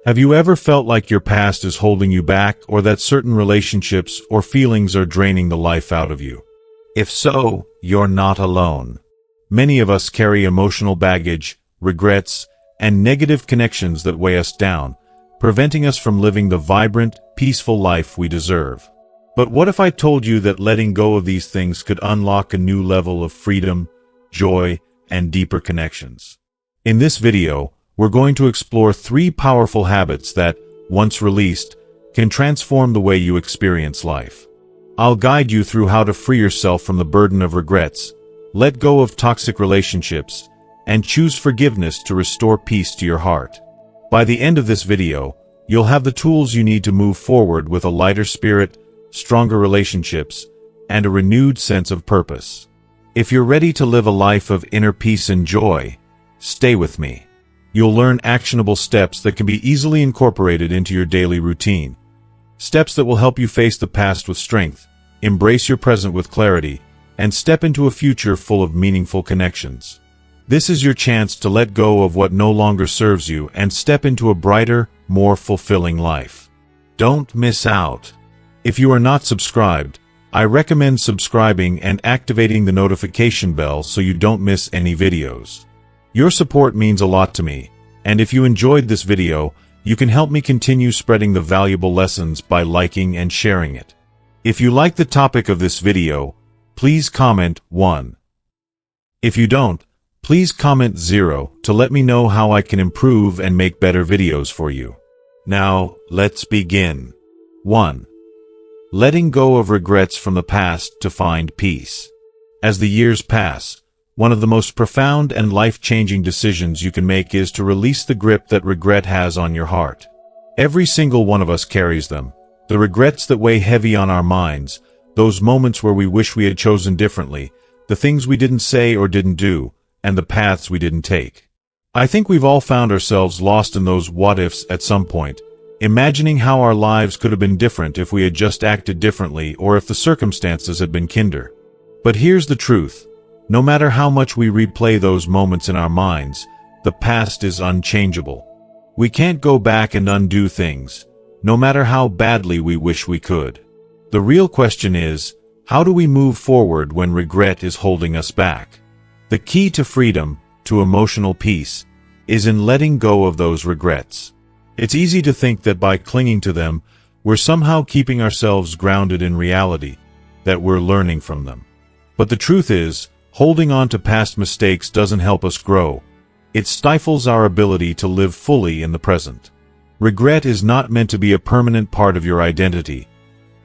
Have you ever felt like your past is holding you back, or that certain relationships or feelings are draining the life out of you? If so, you're not alone. Many of us carry emotional baggage, regrets, and negative connections that weigh us down, preventing us from living the vibrant, peaceful life we deserve. But what if I told you that letting go of these things could unlock a new level of freedom, joy, and deeper connections? In this video, we're going to explore 3 powerful habits that, once released, can transform the way you experience life. I'll guide you through how to free yourself from the burden of regrets, let go of toxic relationships, and choose forgiveness to restore peace to your heart. By the end of this video, you'll have the tools you need to move forward with a lighter spirit, stronger relationships, and a renewed sense of purpose. If you're ready to live a life of inner peace and joy, stay with me. You'll learn actionable steps that can be easily incorporated into your daily routine. Steps that will help you face the past with strength, embrace your present with clarity, and step into a future full of meaningful connections. This is your chance to let go of what no longer serves you and step into a brighter, more fulfilling life. Don't miss out. If you are not subscribed, I recommend subscribing and activating the notification bell so you don't miss any videos. Your support means a lot to me, and if you enjoyed this video, you can help me continue spreading the valuable lessons by liking and sharing it. If you like the topic of this video, please comment 1. If you don't, please comment 0 to let me know how I can improve and make better videos for you. Now, let's begin. 1. Letting go of regrets from the past to find peace. As the years pass, one of the most profound and life-changing decisions you can make is to release the grip that regret has on your heart. Every single one of us carries them, the regrets that weigh heavy on our minds, those moments where we wish we had chosen differently, the things we didn't say or didn't do, and the paths we didn't take. I think we've all found ourselves lost in those what-ifs at some point, imagining how our lives could have been different if we had just acted differently or if the circumstances had been kinder. But here's the truth. No matter how much we replay those moments in our minds, the past is unchangeable. We can't go back and undo things, no matter how badly we wish we could. The real question is, how do we move forward when regret is holding us back? The key to freedom, to emotional peace, is in letting go of those regrets. It's easy to think that by clinging to them, we're somehow keeping ourselves grounded in reality, that we're learning from them. But the truth is, holding on to past mistakes doesn't help us grow. It stifles our ability to live fully in the present. Regret is not meant to be a permanent part of your identity.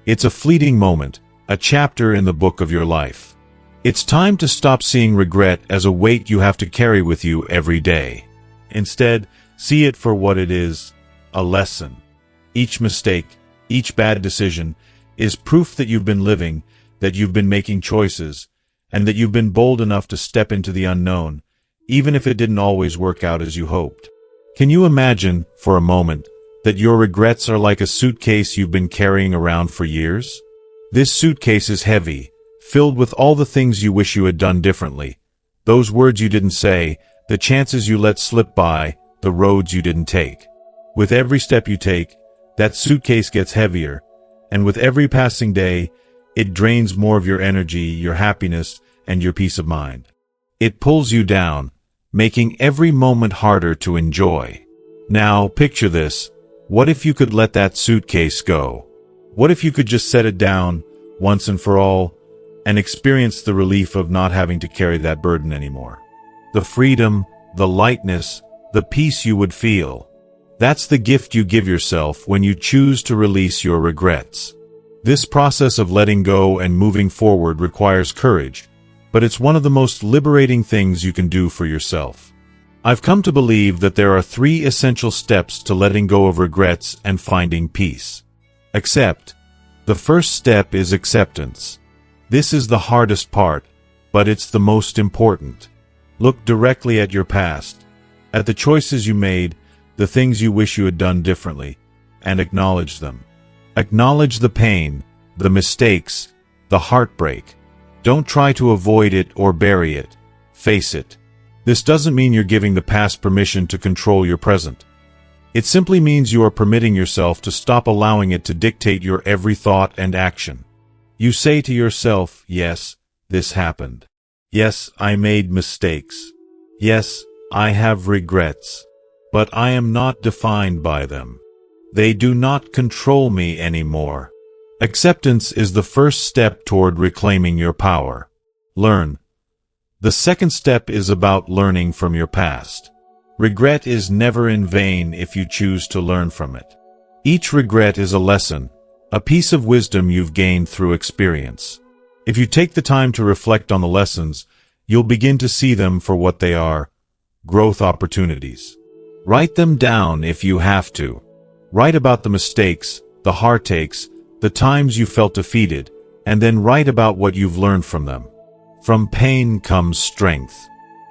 It's a fleeting moment, a chapter in the book of your life. It's time to stop seeing regret as a weight you have to carry with you every day. Instead, see it for what it is, a lesson. Each mistake, each bad decision, is proof that you've been living, that you've been making choices, and that you've been bold enough to step into the unknown, even if it didn't always work out as you hoped. Can you imagine, for a moment, that your regrets are like a suitcase you've been carrying around for years? This suitcase is heavy, filled with all the things you wish you had done differently, those words you didn't say, the chances you let slip by, the roads you didn't take. With every step you take, that suitcase gets heavier, and with every passing day, it drains more of your energy, your happiness, and your peace of mind. It pulls you down, making every moment harder to enjoy. Now, picture this. What if you could let that suitcase go? What if you could just set it down, once and for all, and experience the relief of not having to carry that burden anymore? The freedom, the lightness, the peace you would feel. That's the gift you give yourself when you choose to release your regrets. This process of letting go and moving forward requires courage, but it's one of the most liberating things you can do for yourself. I've come to believe that there are 3 essential steps to letting go of regrets and finding peace. Accept. The first step is acceptance. This is the hardest part, but it's the most important. Look directly at your past, at the choices you made, the things you wish you had done differently, and acknowledge them. Acknowledge the pain, the mistakes, the heartbreak. Don't try to avoid it or bury it. Face it. This doesn't mean you're giving the past permission to control your present. It simply means you are permitting yourself to stop allowing it to dictate your every thought and action. You say to yourself, yes, this happened. Yes, I made mistakes. Yes, I have regrets. But I am not defined by them. They do not control me anymore. Acceptance is the first step toward reclaiming your power. Learn. The second step is about learning from your past. Regret is never in vain if you choose to learn from it. Each regret is a lesson, a piece of wisdom you've gained through experience. If you take the time to reflect on the lessons, you'll begin to see them for what they are: growth opportunities. Write them down if you have to. Write about the mistakes, the heartaches, the times you felt defeated, and then write about what you've learned from them. From pain comes strength.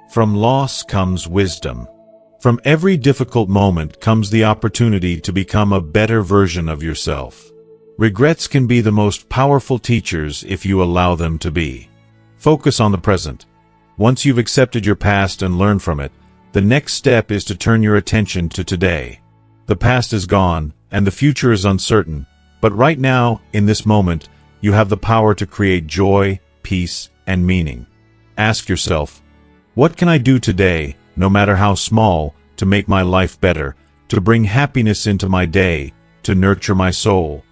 From loss comes wisdom. From every difficult moment comes the opportunity to become a better version of yourself. Regrets can be the most powerful teachers if you allow them to be. Focus on the present. Once you've accepted your past and learned from it, the next step is to turn your attention to today. The past is gone, and the future is uncertain, but right now, in this moment, you have the power to create joy, peace, and meaning. Ask yourself, what can I do today, no matter how small, to make my life better, to bring happiness into my day, to nurture my soul?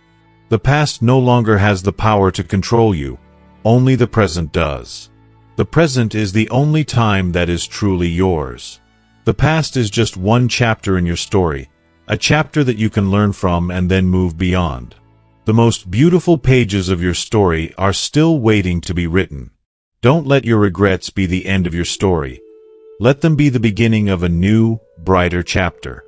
The past no longer has the power to control you, only the present does. The present is the only time that is truly yours. The past is just one chapter in your story, a chapter that you can learn from and then move beyond. The most beautiful pages of your story are still waiting to be written. Don't let your regrets be the end of your story. Let them be the beginning of a new, brighter chapter.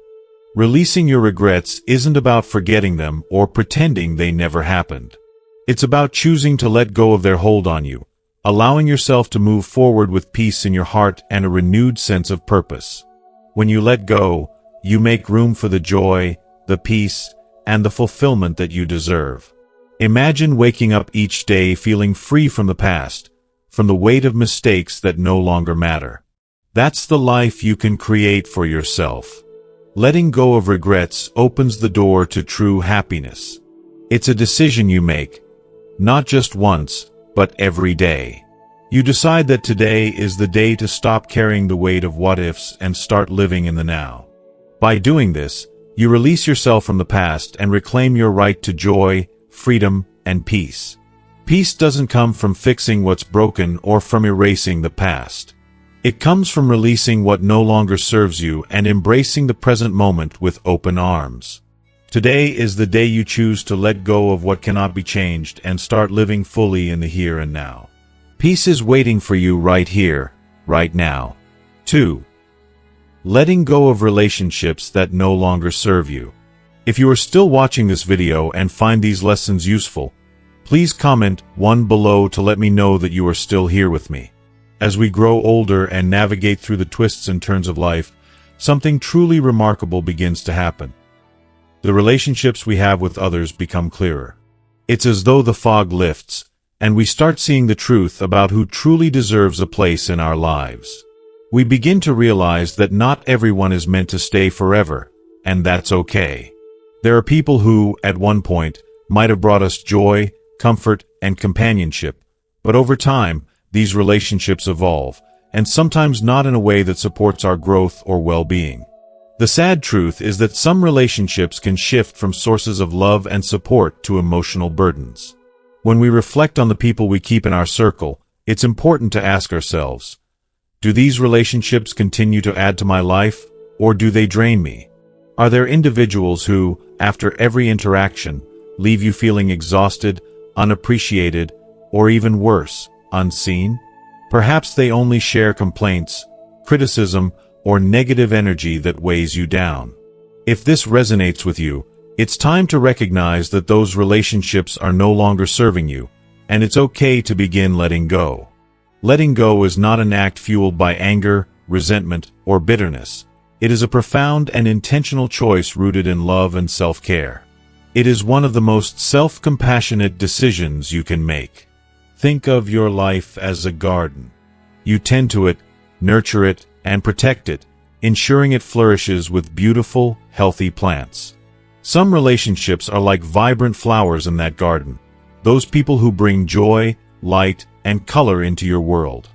Releasing your regrets isn't about forgetting them or pretending they never happened. It's about choosing to let go of their hold on you, allowing yourself to move forward with peace in your heart and a renewed sense of purpose. When you let go, you make room for the joy, the peace, and the fulfillment that you deserve. Imagine waking up each day feeling free from the past, from the weight of mistakes that no longer matter. That's the life you can create for yourself. Letting go of regrets opens the door to true happiness. It's a decision you make, not just once, but every day. You decide that today is the day to stop carrying the weight of what-ifs and start living in the now. By doing this, you release yourself from the past and reclaim your right to joy, freedom, and peace. Peace doesn't come from fixing what's broken or from erasing the past. It comes from releasing what no longer serves you and embracing the present moment with open arms. Today is the day you choose to let go of what cannot be changed and start living fully in the here and now. Peace is waiting for you right here, right now. 2. Letting go of relationships that no longer serve you. If you are still watching this video and find these lessons useful, please comment 1 below to let me know that you are still here with me. As we grow older and navigate through the twists and turns of life, something truly remarkable begins to happen. The relationships we have with others become clearer. It's as though the fog lifts, and we start seeing the truth about who truly deserves a place in our lives. We begin to realize that not everyone is meant to stay forever, and that's okay. There are people who, at one point, might have brought us joy, comfort, and companionship, but over time, these relationships evolve, and sometimes not in a way that supports our growth or well-being. The sad truth is that some relationships can shift from sources of love and support to emotional burdens. When we reflect on the people we keep in our circle, it's important to ask ourselves, do these relationships continue to add to my life, or do they drain me? Are there individuals who, after every interaction, leave you feeling exhausted, unappreciated, or even worse, unseen? Perhaps they only share complaints, criticism, or negative energy that weighs you down. If this resonates with you, it's time to recognize that those relationships are no longer serving you, and it's okay to begin letting go. Letting go is not an act fueled by anger, resentment, or bitterness. It is a profound and intentional choice rooted in love and self-care. It is one of the most self-compassionate decisions you can make. Think of your life as a garden. You tend to it, nurture it, and protect it, ensuring it flourishes with beautiful, healthy plants. Some relationships are like vibrant flowers in that garden, those people who bring joy, light, and color into your world.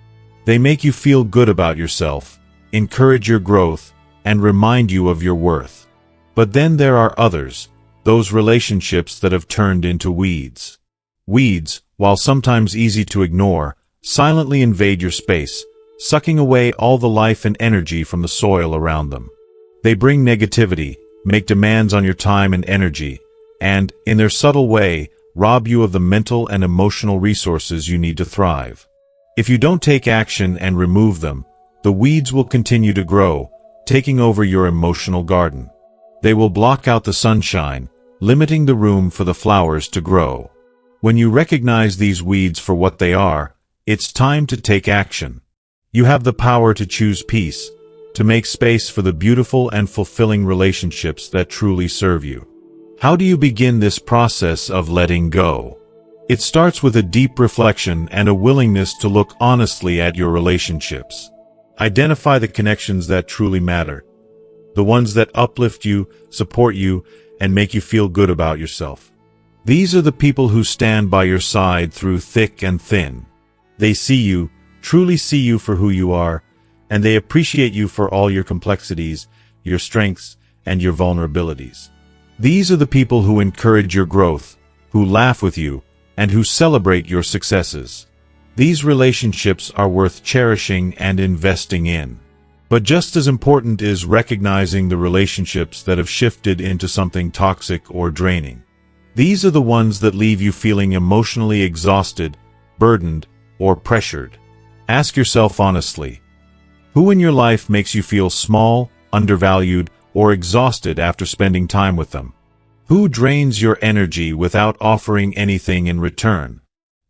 They make you feel good about yourself, encourage your growth, and remind you of your worth. But then there are others, those relationships that have turned into weeds. Weeds, while sometimes easy to ignore, silently invade your space, sucking away all the life and energy from the soil around them. They bring negativity, make demands on your time and energy, and, in their subtle way, rob you of the mental and emotional resources you need to thrive. If you don't take action and remove them, the weeds will continue to grow, taking over your emotional garden. They will block out the sunshine, limiting the room for the flowers to grow. When you recognize these weeds for what they are, it's time to take action. You have the power to choose peace, to make space for the beautiful and fulfilling relationships that truly serve you. How do you begin this process of letting go? It starts with a deep reflection and a willingness to look honestly at your relationships. Identify the connections that truly matter, the ones that uplift you, support you, and make you feel good about yourself. These are the people who stand by your side through thick and thin. They see you, truly see you for who you are, and they appreciate you for all your complexities, your strengths, and your vulnerabilities. These are the people who encourage your growth, who laugh with you, and who celebrate your successes. These relationships are worth cherishing and investing in. But just as important is recognizing the relationships that have shifted into something toxic or draining. These are the ones that leave you feeling emotionally exhausted, burdened, or pressured. Ask yourself honestly, who in your life makes you feel small, undervalued, or exhausted after spending time with them? Who drains your energy without offering anything in return?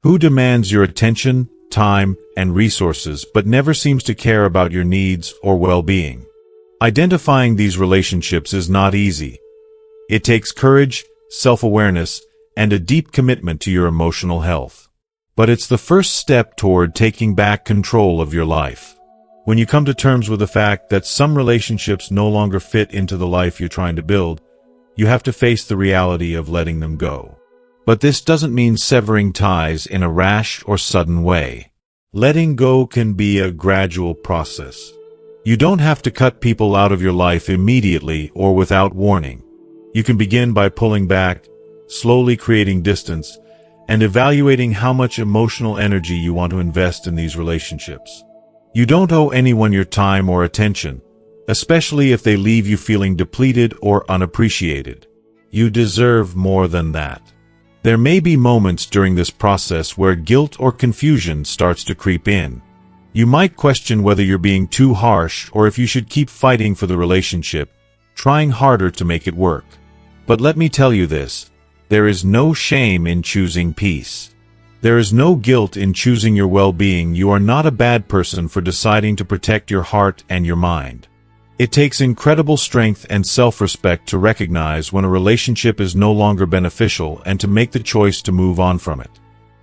Who demands your attention, time, and resources but never seems to care about your needs or well-being? Identifying these relationships is not easy. It takes courage, self-awareness, and a deep commitment to your emotional health. But it's the first step toward taking back control of your life. When you come to terms with the fact that some relationships no longer fit into the life you're trying to build, you have to face the reality of letting them go. But this doesn't mean severing ties in a rash or sudden way. Letting go can be a gradual process. You don't have to cut people out of your life immediately or without warning. You can begin by pulling back, slowly creating distance, and evaluating how much emotional energy you want to invest in these relationships. You don't owe anyone your time or attention, especially if they leave you feeling depleted or unappreciated. You deserve more than that. There may be moments during this process where guilt or confusion starts to creep in. You might question whether you're being too harsh or if you should keep fighting for the relationship, trying harder to make it work. But let me tell you this, there is no shame in choosing peace. There is no guilt in choosing your well-being. You are not a bad person for deciding to protect your heart and your mind. It takes incredible strength and self-respect to recognize when a relationship is no longer beneficial and to make the choice to move on from it.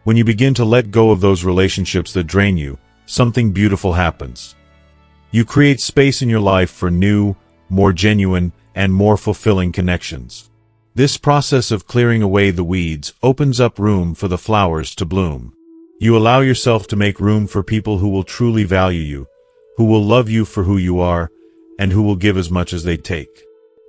When you begin to let go of those relationships that drain you, something beautiful happens. You create space in your life for new, more genuine, and more fulfilling connections. This process of clearing away the weeds opens up room for the flowers to bloom. You allow yourself to make room for people who will truly value you, who will love you for who you are, and who will give as much as they take.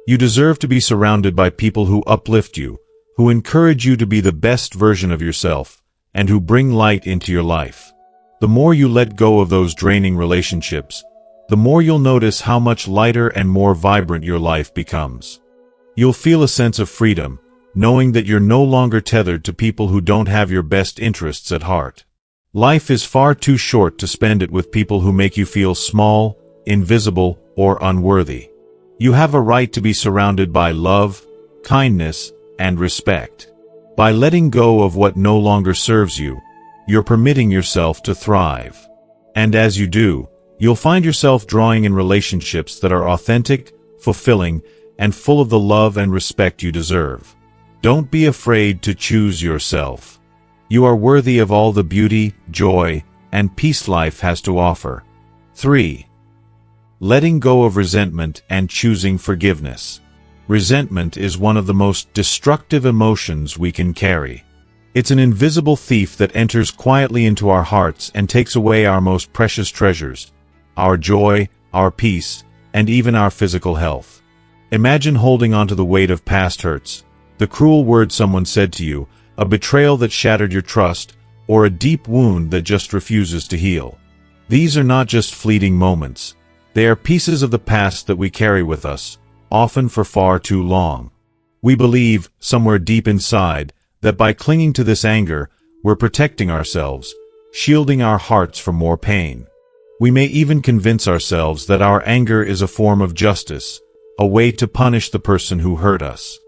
You deserve to be surrounded by people who uplift you, who encourage you to be the best version of yourself, and who bring light into your life. The more you let go of those draining relationships, the more you'll notice how much lighter and more vibrant your life becomes. You'll feel a sense of freedom, knowing that you're no longer tethered to people who don't have your best interests at heart. Life is far too short to spend it with people who make you feel small, invisible, or unworthy. You have a right to be surrounded by love, kindness, and respect. By letting go of what no longer serves you, you're permitting yourself to thrive. And as you do, you'll find yourself drawing in relationships that are authentic, fulfilling, and full of the love and respect you deserve. Don't be afraid to choose yourself. You are worthy of all the beauty, joy, and peace life has to offer. 3. letting go of resentment and choosing forgiveness. Resentment is one of the most destructive emotions we can carry. It's an invisible thief that enters quietly into our hearts and takes away our most precious treasures, our joy, our peace, and even our physical health. Imagine holding onto the weight of past hurts, the cruel word someone said to you, a betrayal that shattered your trust, or a deep wound that just refuses to heal. These are not just fleeting moments. They are pieces of the past that we carry with us, often for far too long. We believe, somewhere deep inside, that by clinging to this anger, we're protecting ourselves, shielding our hearts from more pain. We may even convince ourselves that our anger is a form of justice, a way to punish the person who hurt us.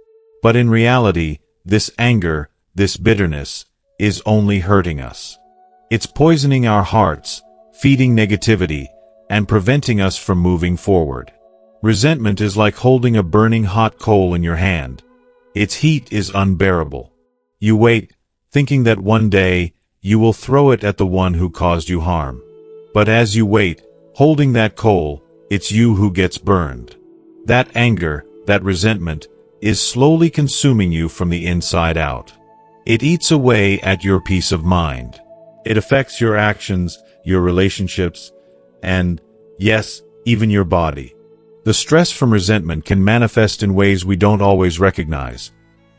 But in reality, this anger, this bitterness, is only hurting us. It's poisoning our hearts, feeding negativity, and preventing us from moving forward. Resentment is like holding a burning hot coal in your hand. Its heat is unbearable. You wait, thinking that one day, you will throw it at the one who caused you harm. But as you wait, holding that coal, it's you who gets burned. That anger, that resentment, is slowly consuming you from the inside out. It eats away at your peace of mind. It affects your actions, your relationships, and, yes, even your body. The stress from resentment can manifest in ways we don't always recognize.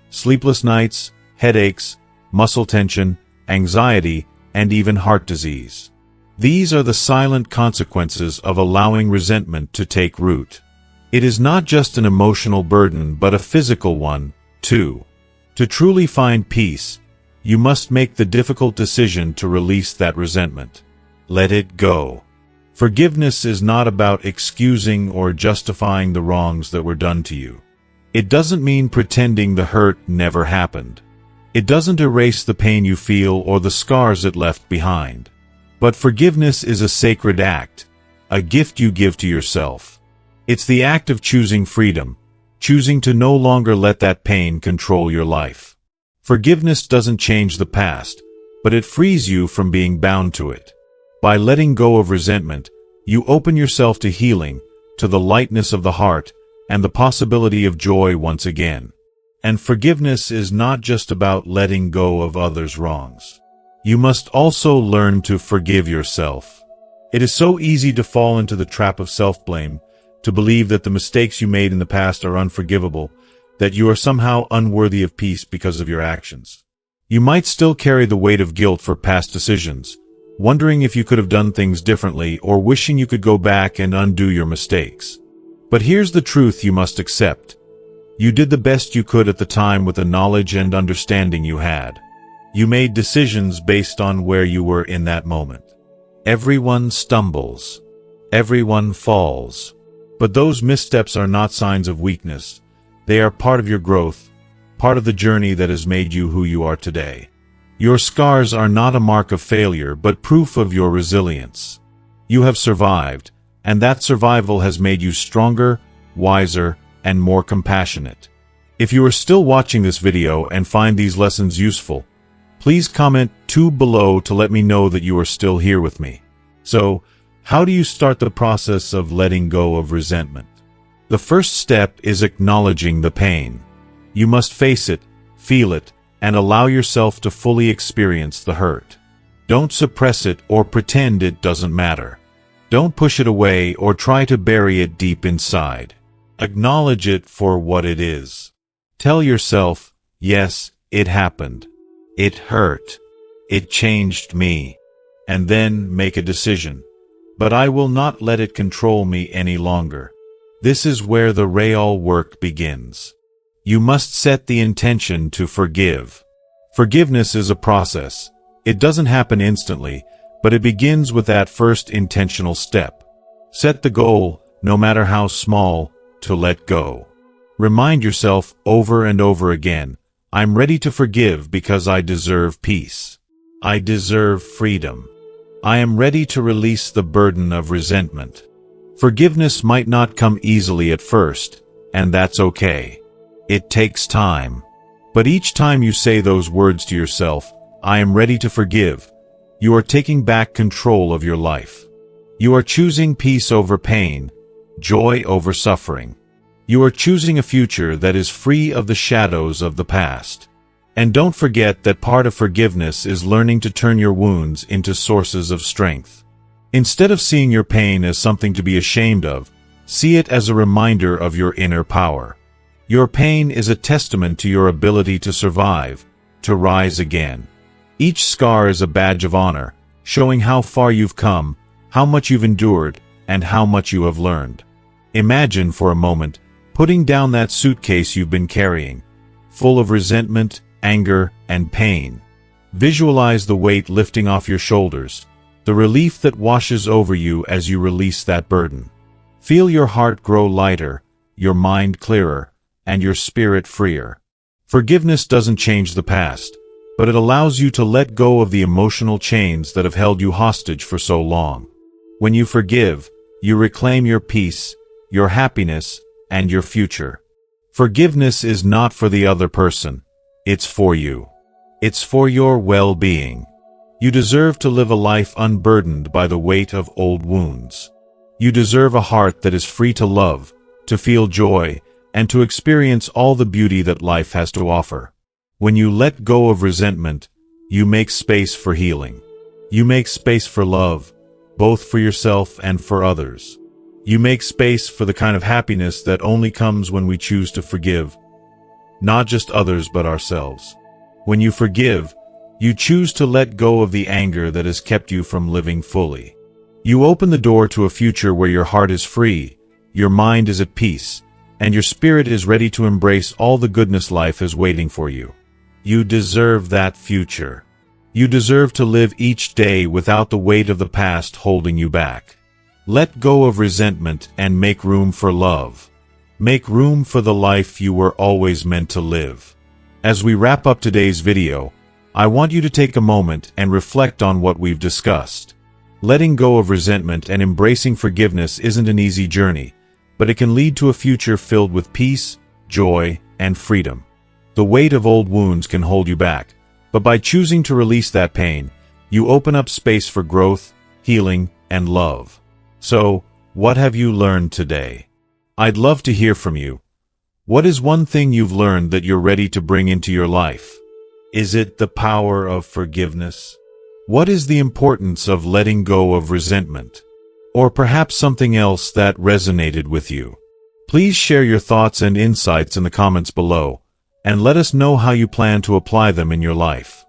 Sleepless nights, headaches, muscle tension, anxiety, and even heart disease. These are the silent consequences of allowing resentment to take root. It is not just an emotional burden but a physical one, too. To truly find peace, you must make the difficult decision to release that resentment. Let it go. Forgiveness is not about excusing or justifying the wrongs that were done to you. It doesn't mean pretending the hurt never happened. It doesn't erase the pain you feel or the scars it left behind. But forgiveness is a sacred act, a gift you give to yourself. It's the act of choosing freedom, choosing to no longer let that pain control your life. Forgiveness doesn't change the past, but it frees you from being bound to it. By letting go of resentment, you open yourself to healing, to the lightness of the heart, and the possibility of joy once again. And forgiveness is not just about letting go of others' wrongs. You must also learn to forgive yourself. It is so easy to fall into the trap of self-blame, to believe that the mistakes you made in the past are unforgivable, that you are somehow unworthy of peace because of your actions. You might still carry the weight of guilt for past decisions, wondering if you could have done things differently or wishing you could go back and undo your mistakes. But here's the truth you must accept. You did the best you could at the time with the knowledge and understanding you had. You made decisions based on where you were in that moment. Everyone stumbles. Everyone falls. But those missteps are not signs of weakness. They are part of your growth, part of the journey that has made you who you are today. Your scars are not a mark of failure, but proof of your resilience. You have survived, and that survival has made you stronger, wiser, and more compassionate. If you are still watching this video and find these lessons useful, please comment 2 below to let me know that you are still here with me. So, how do you start the process of letting go of resentment? The first step is acknowledging the pain. You must face it, feel it, and allow yourself to fully experience the hurt. Don't suppress it or pretend it doesn't matter. Don't push it away or try to bury it deep inside. Acknowledge it for what it is. Tell yourself, yes, it happened. It hurt. It changed me. And then make a decision. But I will not let it control me any longer. This is where the real work begins. You must set the intention to forgive. Forgiveness is a process. It doesn't happen instantly, but it begins with that first intentional step. Set the goal, no matter how small, to let go. Remind yourself over and over again, I'm ready to forgive because I deserve peace. I deserve freedom. I am ready to release the burden of resentment. Forgiveness might not come easily at first, and that's okay. It takes time. But each time you say those words to yourself, I am ready to forgive, you are taking back control of your life. You are choosing peace over pain, joy over suffering. You are choosing a future that is free of the shadows of the past. And don't forget that part of forgiveness is learning to turn your wounds into sources of strength. Instead of seeing your pain as something to be ashamed of, see it as a reminder of your inner power. Your pain is a testament to your ability to survive, to rise again. Each scar is a badge of honor, showing how far you've come, how much you've endured, and how much you have learned. Imagine for a moment putting down that suitcase you've been carrying, full of resentment, anger, and pain. Visualize the weight lifting off your shoulders, the relief that washes over you as you release that burden. Feel your heart grow lighter, your mind clearer, and your spirit freer. Forgiveness doesn't change the past, but it allows you to let go of the emotional chains that have held you hostage for so long. When you forgive, you reclaim your peace, your happiness, and your future. Forgiveness is not for the other person. It's for you. It's for your well-being. You deserve to live a life unburdened by the weight of old wounds. You deserve a heart that is free to love, to feel joy, and to experience all the beauty that life has to offer. When you let go of resentment, you make space for healing. You make space for love, both for yourself and for others. You make space for the kind of happiness that only comes when we choose to forgive, not just others but ourselves. When you forgive, you choose to let go of the anger that has kept you from living fully. You open the door to a future where your heart is free, your mind is at peace, and your spirit is ready to embrace all the goodness life is waiting for you. You deserve that future. You deserve to live each day without the weight of the past holding you back. Let go of resentment and make room for love. Make room for the life you were always meant to live. As we wrap up today's video, I want you to take a moment and reflect on what we've discussed. Letting go of resentment and embracing forgiveness isn't an easy journey, but it can lead to a future filled with peace, joy, and freedom. The weight of old wounds can hold you back, but by choosing to release that pain, you open up space for growth, healing, and love. So, what have you learned today? I'd love to hear from you. What is one thing you've learned that you're ready to bring into your life? Is it the power of forgiveness? What is the importance of letting go of resentment? Or perhaps something else that resonated with you? Please share your thoughts and insights in the comments below, and let us know how you plan to apply them in your life.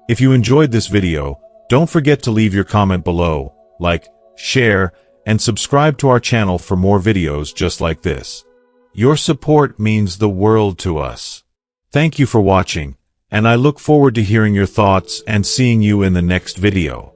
If you enjoyed this video, don't forget to leave your comment below, like, share, and subscribe to our channel for more videos just like this. Your support means the world to us. Thank you for watching, and I look forward to hearing your thoughts and seeing you in the next video.